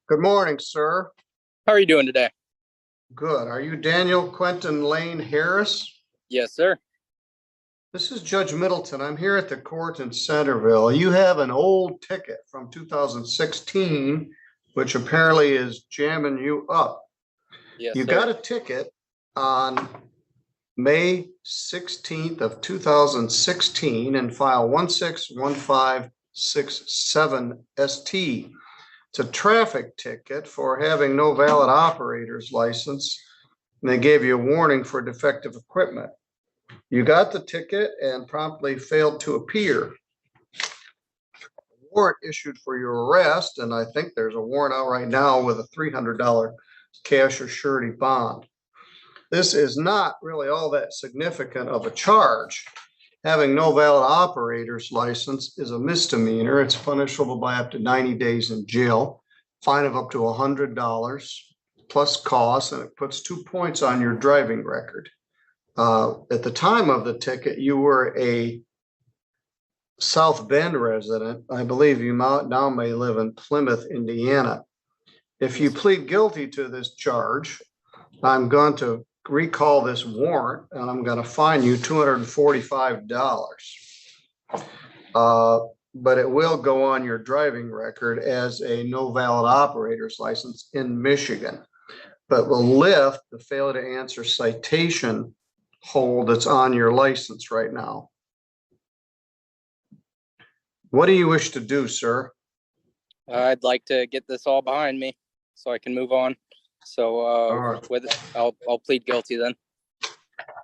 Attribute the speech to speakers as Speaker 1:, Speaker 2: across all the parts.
Speaker 1: Good morning, sir.
Speaker 2: How are you doing today?
Speaker 1: Good. Are you Daniel Quentin Lane Harris?
Speaker 2: Yes, sir.
Speaker 1: This is Judge Middleton. I'm here at the court in Centerville. You have an old ticket from 2016, which apparently is jamming you up.
Speaker 2: Yes,
Speaker 1: You
Speaker 2: sir.
Speaker 1: got a ticket on May 16th of 2016 in file 161567 ST. It's a traffic ticket for having no valid operator's license. And they gave you a warning for defective equipment. You got the ticket and promptly failed to appear. A warrant issued for your arrest, and I think there's a warrant out right now with a $300 cash or surety bond. This is not really all that significant of a charge. Having no valid operator's license is a misdemeanor. It's punishable by up to 90 days in jail, fine of up to $100 plus costs, and it puts 2 points on your driving record. At the time of the ticket, you were a South Bend resident. I believe you now may live in Plymouth, Indiana. If you plead guilty to this charge, I'm going to recall this warrant and I'm going to fine you $245. But it will go on your driving record as a no valid operator's license in Michigan, but will lift the failure to answer citation hold that's on your license right now. What do you wish to do, sir?
Speaker 2: I'd like to get this all behind me so I can move on. So
Speaker 1: right.
Speaker 2: with it, I'll plead guilty then.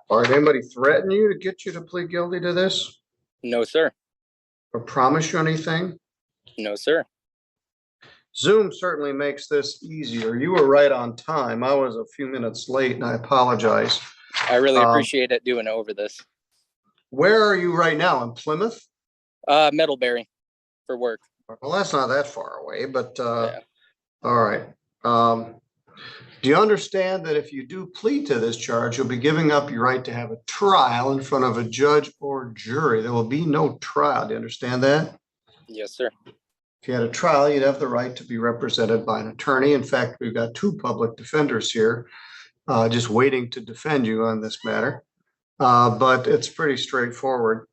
Speaker 1: All right. Anybody threaten you to get you to plead guilty to this?
Speaker 2: No, sir.
Speaker 1: Or promise you anything?
Speaker 2: No, sir.
Speaker 1: Zoom certainly makes this easier. You were right on time. I was a few minutes late and I apologize.
Speaker 2: I really appreciate it doing over this.
Speaker 1: Where are you right now? In Plymouth?
Speaker 2: Middlebury for work.
Speaker 1: Well, that's not that far away, but
Speaker 2: Yeah.
Speaker 1: all right. Do you understand that if you do plead to this charge, you'll be giving up your right to have a trial in front of a judge or jury? There will be no trial. Do you understand that?
Speaker 2: Yes, sir.
Speaker 1: If you had a trial, you'd have the right to be represented by an attorney. In fact, we've got 2 public defenders here just waiting to defend you on this matter. But it's pretty straightforward.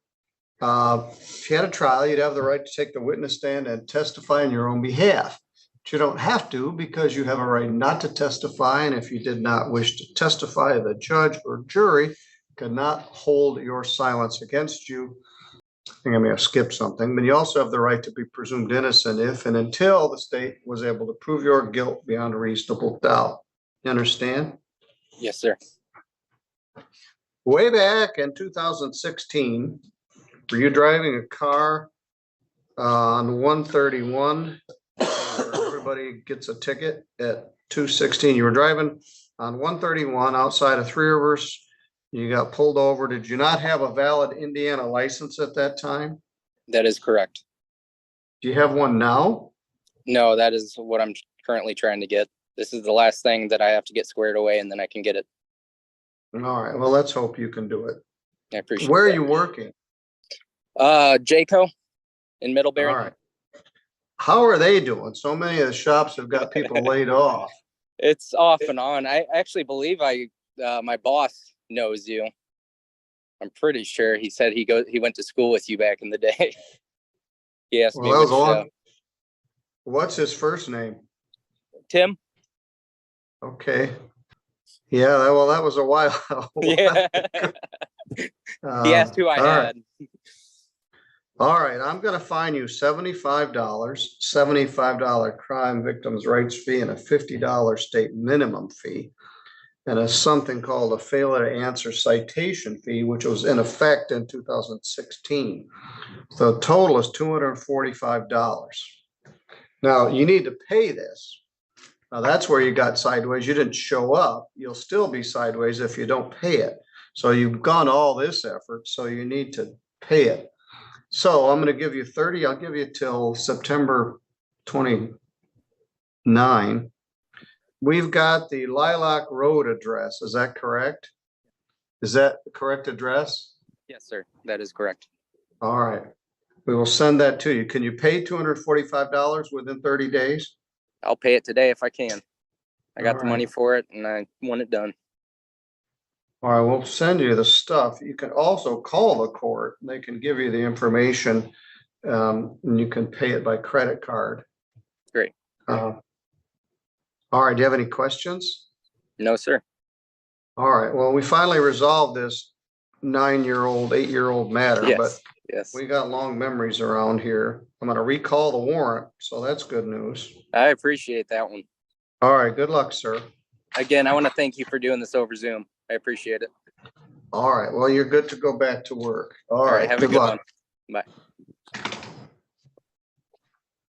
Speaker 1: If you had a trial, you'd have the right to take the witness stand and testify on your own behalf. But you don't have to, because you have a right not to testify. And if you did not wish to testify, the judge or jury could not hold your silence against you. I think I may have skipped something, but you also have the right to be presumed innocent if and until the state was able to prove your guilt beyond a reasonable doubt. You understand?
Speaker 2: Yes, sir.
Speaker 1: Way back in 2016, were you driving a car on 131? Everybody gets a ticket at 216. You were driving on 131 outside of Three Rivers. You got pulled over. Did you not have a valid Indiana license at that time?
Speaker 2: That is correct.
Speaker 1: Do you have one now?
Speaker 2: No, that is what I'm currently trying to get. This is the last thing that I have to get squared away, and then I can get it.
Speaker 1: All right. Well, let's hope you can do it.
Speaker 2: I appreciate
Speaker 1: Where
Speaker 2: that.
Speaker 1: are you working?
Speaker 2: Jayco in Middlebury.
Speaker 1: All right. How are they doing? So many of the shops have got people laid off.
Speaker 2: It's off and on. I actually believe my boss knows you. I'm pretty sure he said he went to school with you back in the day. He asked me.
Speaker 1: What's his first name?
Speaker 2: Tim.
Speaker 1: Okay. Yeah, well, that was a while.
Speaker 2: Yeah. He asked who I had.
Speaker 1: All right, I'm going to fine you $75, $75 crime victims' rights fee, and a $50 state minimum fee, and something called a failure to answer citation fee, which was in effect in 2016. So the total is $245. Now, you need to pay this. Now, that's where you got sideways. You didn't show up. You'll still be sideways if you don't pay it. So you've gone all this effort, so you need to pay it. So I'm going to give you 30. I'll give you till September 29. We've got the Lilac Road address. Is that correct? Is that the correct address?
Speaker 2: Yes, sir. That is correct.
Speaker 1: All right. We will send that to you. Can you pay $245 within 30 days?
Speaker 2: I'll pay it today if I can. I got
Speaker 1: All
Speaker 2: the money
Speaker 1: right.
Speaker 2: for it and I want it done.
Speaker 1: All right, we'll send you the stuff. You can also call the court. They can give you the information, and you can pay it by credit card.
Speaker 2: Great.
Speaker 1: All right, do you have any questions?
Speaker 2: No, sir.
Speaker 1: All right, well, we finally resolved this 9-year-old, 8-year-old matter, but
Speaker 2: Yes. Yes.
Speaker 1: we got long memories around here. I'm gonna recall the warrant, so that's good news.
Speaker 2: I appreciate that one.
Speaker 1: All right, good luck, sir.
Speaker 2: Again, I want to thank you for doing this over Zoom. I appreciate it.
Speaker 1: All right, well, you're good to go back to work. All
Speaker 2: All right.
Speaker 1: right,
Speaker 2: Have a
Speaker 1: good
Speaker 2: good
Speaker 1: luck.
Speaker 2: one. Bye.